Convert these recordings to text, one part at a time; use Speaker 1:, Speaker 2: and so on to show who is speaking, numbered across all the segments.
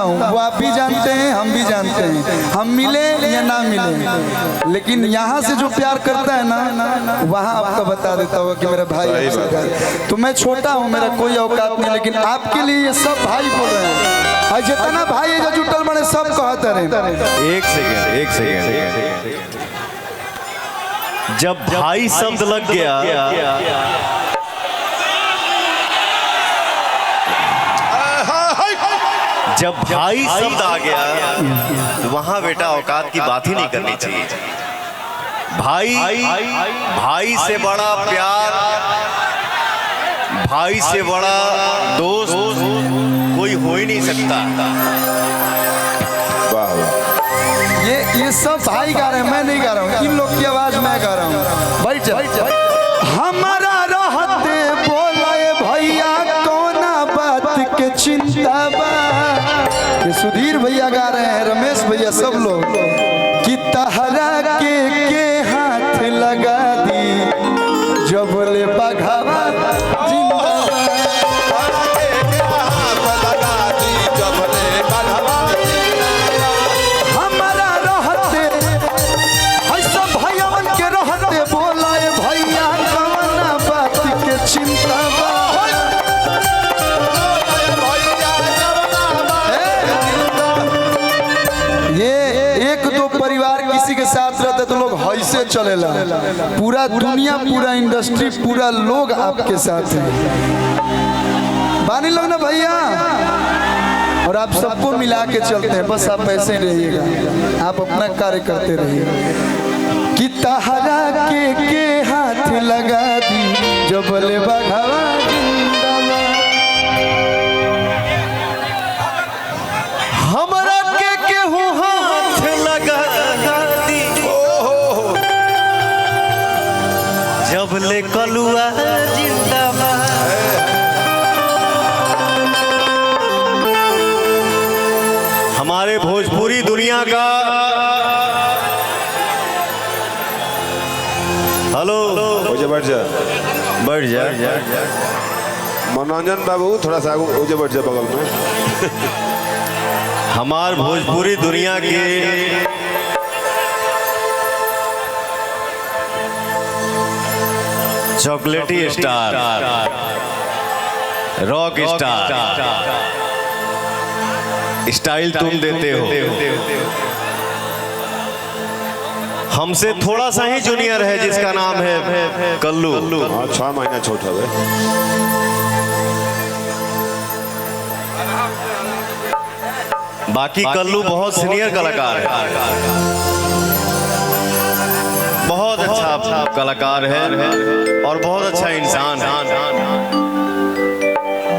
Speaker 1: हूँ, वो आप भी जानते हैं, हम भी जानते हैं। हम मिले या ना मिले, लेकिन यहाँ से जो प्यार करता है ना, वहाँ आपका बता देता होगा कि मेरा भाई है। तो मैं छोटा हूँ, मेरा कोई औकात नहीं, लेकिन आपके लिए ये सब भाई बोल रहे हैं। और जितना भाई है जो जुटल बने सब कहते रहे।
Speaker 2: एक सेकेंड, जब भाई शब्द लग गया जब भाई शब्द आ गया तो वहां बेटा औकात की बात ही नहीं करनी चाहिए। भाई से बड़ा प्यार, भाई से बड़ा दोस्त कोई हो ही नहीं सकता।
Speaker 3: वाह वाह,
Speaker 1: ये सब भाई गा रहे हैं, मैं नहीं गा रहा हूँ। इन लोग की आवाज मैं गा रहा हूँ। बैठ जा। हमारा रहते बोले भैया कोना बात के चिंता बा। ये सुधीर भैया गा रहे हैं, रमेश भैया, सब लोग। कि तहरा के हाथ लगा दी जब ले बघावा से चलेला। पूरा दुनिया, पूरा इंडस्ट्री, पूरा लोग आपके साथ है। बानी लोग ना भैया, और आप सबको मिला के चलते हैं। बस आप ऐसे रहिएगा, आप अपना कार्य करते रहिए। कि तहरा के हाथ लगा दी जब ले बघावा
Speaker 2: हमारा के हो हाथ लगा दी जब ले कलुआ जिंदाबाद। हमारे भोजपुरी दुनिया का हेलो,
Speaker 3: बैठ जा,
Speaker 2: बैठ जा।
Speaker 3: मनोरंजन बाबू थोड़ा सा आगे बैठ जा बगल में।
Speaker 2: हमार भोजपुरी दुनिया के चॉकलेटी स्टार, रॉक स्टार, स्टाइल तुम देते हो। हमसे थोड़ा सा ही जूनियर है जिसका नाम है कल्लू।
Speaker 3: 6 महीना छोटा है।
Speaker 2: बाकी कल्लू बहुत सीनियर कलाकार है, बहुत अच्छा कलाकार है और बहुत अच्छा इंसान है।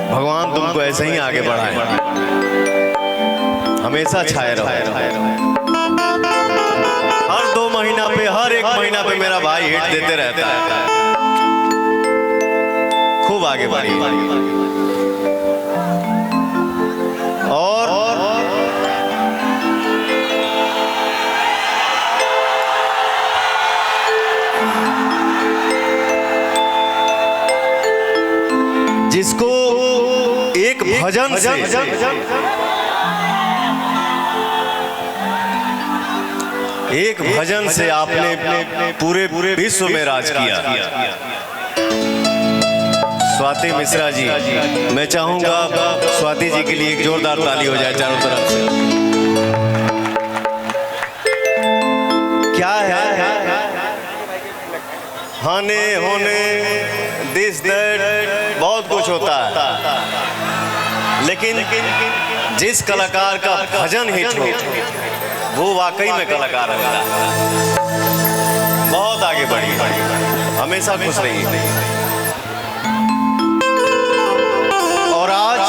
Speaker 2: भगवान तुमको ऐसे ही आगे बढ़ाए, हमेशा छाए रहो। हर 2 महीना पे, हर 1 महीना पे मेरा भाई हिट देते रहता है। खूब आगे बढ़ी। और जिसको एक भजन से आपने पूरे विश्व में राज किया। स्वाति मिश्रा जी, मैं चाहूंगा स्वाति जी के लिए एक जोरदार ताली हो जाए चारों तरफ से। क्या है हाने होने दिस दैट बहुत कुछ होता है, लेकिन जिस कलाकार का भजन हिट हो वो वाकई में कलाकार है। बहुत आगे बढ़ी, हमेशा खुश रही। और आज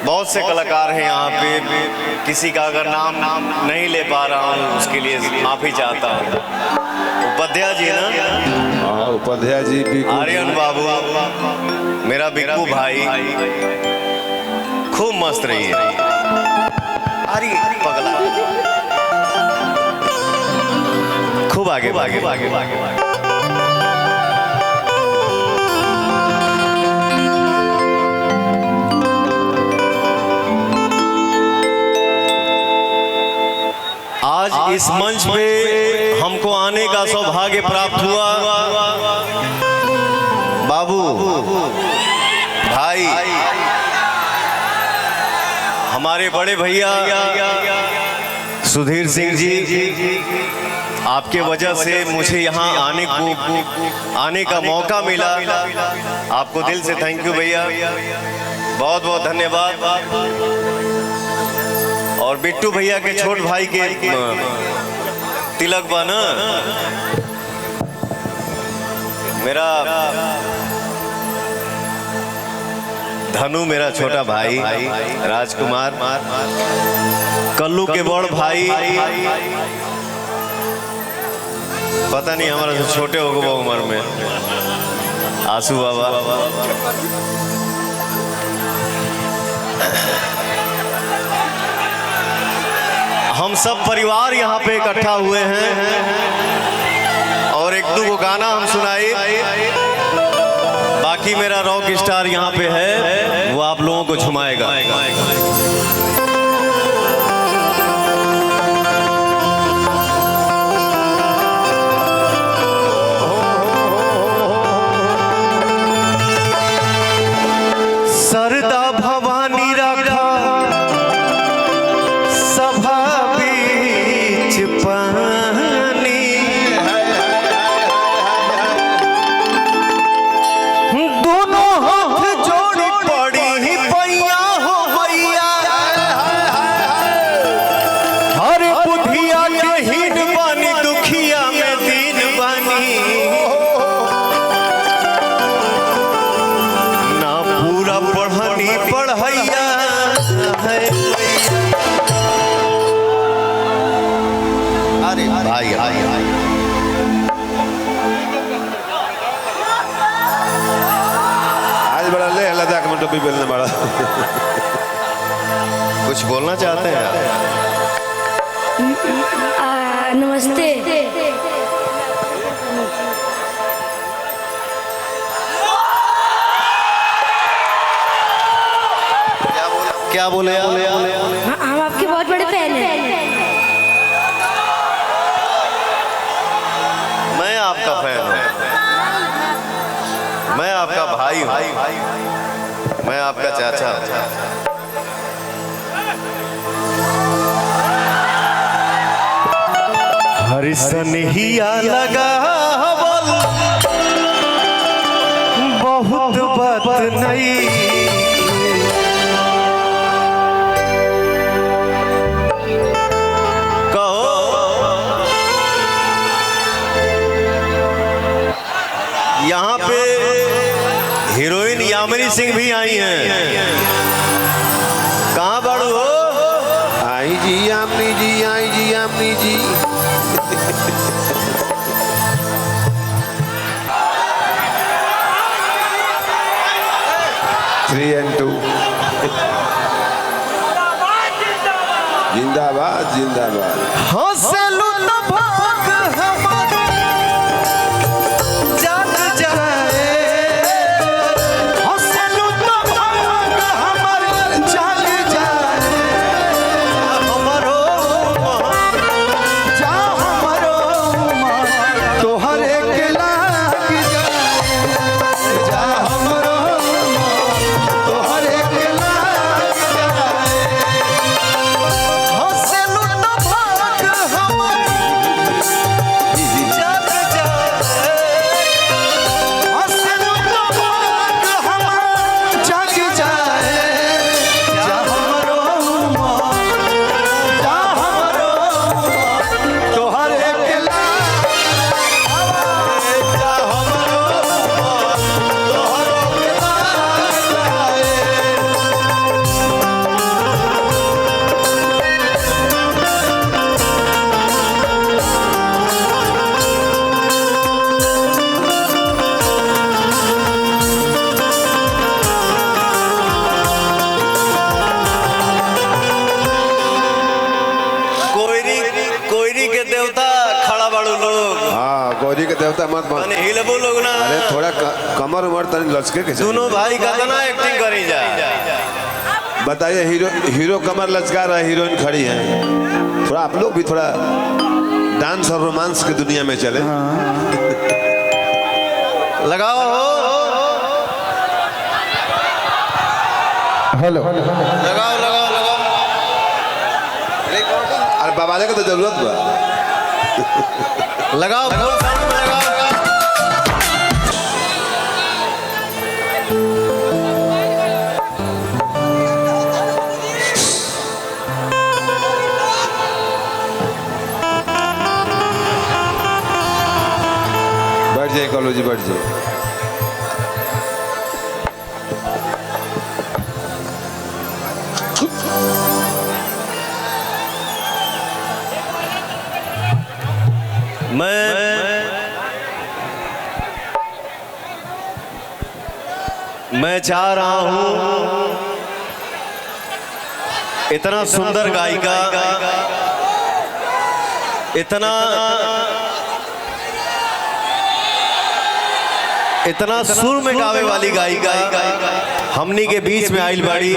Speaker 2: बहुत से कलाकार हैं यहाँ पे, किसी का अगर नाम नहीं ले पा रहा हूँ उसके लिए माफी चाहता हूँ। उपाध्याय जी ना,
Speaker 3: हाँ उपाध्याय जी भी,
Speaker 2: आर्यन बाबू, मेरा बिक्कू भाई, खूब मस्त रही है। अरे पगला, खूब आगे आगे। इस मंच पे हमको आने का सौभाग्य प्राप्त हुआ। बाबू भाई हमारे बड़े भैया सुधीर सिंह जी, आपके वजह से मुझे यहाँ आने का मौका मिला। आपको दिल से थैंक यू भैया, बहुत बहुत धन्यवाद। और बिट्टू भैया के छोट भाई के तिलक बना मेरा धनु, मेरा छोटा भाई राजकुमार, कल्लू के बड़ भाई, पता नहीं हमारा से छोटे हो गए उम्र में, आंसू बाबा। हम सब परिवार यहाँ पे इकट्ठा हुए हैं और एक दो गाना हम सुनाए। बाकी मेरा रॉक स्टार यहाँ पे है, वो आप लोगों को झुमाएगा। सरदा भवानी रखा सभा बीच पानी, दोनों हाथ जोड़ी पड़ी ही पैया हो भैया, हर बुधिया के हीन बानी, दुखिया में दीन बानी, ना पूरा पढ़नी पढ़ैया है। अरे भाई
Speaker 3: आज बड़ा ले लद्दाख में टोपी पहनने बड़ा।
Speaker 2: कुछ बोलना चाहते हैं?
Speaker 4: नमस्ते।
Speaker 2: क्या बोले?
Speaker 4: हम आपके बहुत बड़े फैन हैं।
Speaker 2: मैं आपका फैन हूँ, मैं आपका भाई हूँ, मैं आपका चाचा हूँ। हर सनहिया लगा बहुत बात नहीं, यहाँ पे हीरोइन यामिनी सिंह भी आई हैं। कहाँ बाड़ू हो?
Speaker 3: आई जी यामिनी जी, आई जी यामिनी जी। 3 and 2 जिंदाबाद जिंदाबाद।
Speaker 2: हंसलू तो भाग हमारा जाग जाए, हंसलू तो भाग हमारा जाग जाए, हमारो जा हमारो तोहरे के लाग जाए, जा हमारो तोहरे के लाग जाए, हंसलू तो भाग हमारा जाग जाए, हंसलू तो भाग हमारा जाग जाए, जा हमारो जा हमारो तोहरे के लाग जाए, जा हमारो तोहरे के लाग जाए। कोयरी के देवता खड़ा बाड़ू लोग,
Speaker 3: हाँ गौरी के देवता मत मान।
Speaker 2: माने हिलबू लोग ना।
Speaker 3: अरे थोड़ा कमर उमर तनी लचके कैसे?
Speaker 2: दोनों भाई का तना एक्टिंग करी जा।
Speaker 3: बताइए हीरो कमर लचका रहा है, हीरोइन खड़ी है। थोड़ा आप लोग भी थोड़ा डांस और रोमांस की दुनिया में चले।
Speaker 2: लगाओ
Speaker 1: हेलो
Speaker 2: लगाओ लगाओ लगाओ।
Speaker 3: अरे बाबाले को तो जरूरत बा।
Speaker 2: लगाओ फुल साउंड में लगाओ।
Speaker 3: बैठ जाए कॉलो जी, बैठ जाए।
Speaker 2: मैं चाह रहा हूं इतना सुंदर गायिका, इतना सुर में गावे वाली गायिका हमनी के बीच में आइल बाड़ी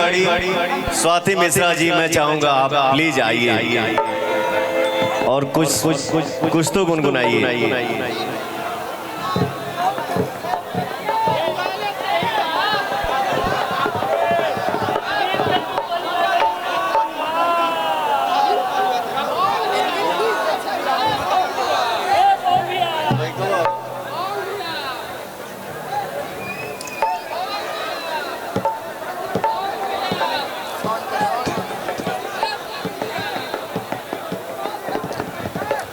Speaker 2: स्वाति मिश्रा जी। मैं चाहूंगा आप प्लीज आइए और कुछ तो गुनगुनाइए।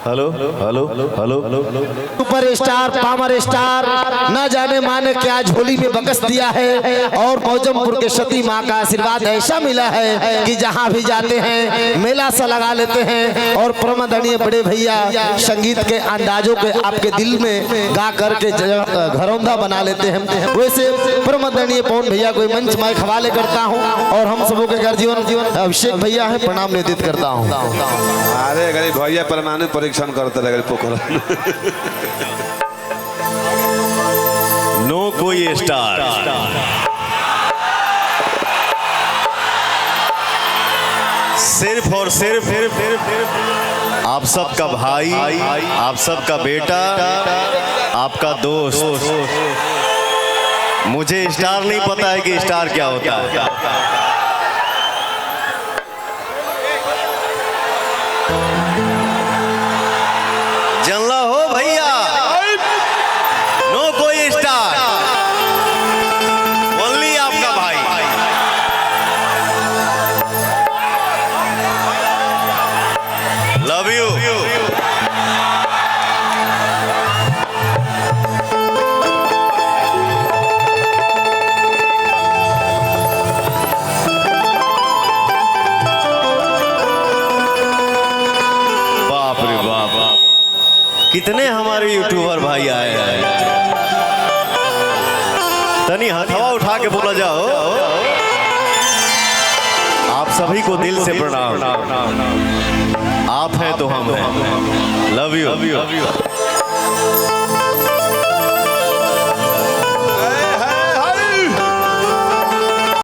Speaker 2: Hello hello hello hello.
Speaker 5: Super star power star न जाने माने क्या झोली में बकस दिया है। और मौजमपुर के सती माँ का आशीर्वाद ऐसा मिला है कि जहाँ भी जाते हैं मेला सा लगा लेते हैं। और परमदनीय बड़े भैया संगीत के अंदाजों के आपके दिल में गा करके घरौंदा बना लेते हैं। वैसे परमदनीय पवन भैया को मंच में हवाले करता हूँ और हम सबों के घर जीवन अभिषेक भैया है, प्रणाम निवेदित करता हूँ।
Speaker 3: अरे गरीब भैया परमाणु परीक्षण करते रहे पोखर।
Speaker 2: नो कोई स्टार, सिर्फ और सिर्फ आप सबका भाई, आप सबका बेटा, आपका दोस्त। मुझे स्टार नहीं पता है कि स्टार क्या होता है। जानला हो भैया, नो कोई स्टार, ओनली आपका भाई। Love you. बाप रे बाप, कितने हमारे यूट्यूबर भाई आए हैं। तनी हथवा उठा के बोला जाओ, आप सभी को दिल से प्रणाम। आप हैं तो हम हैं। Love you.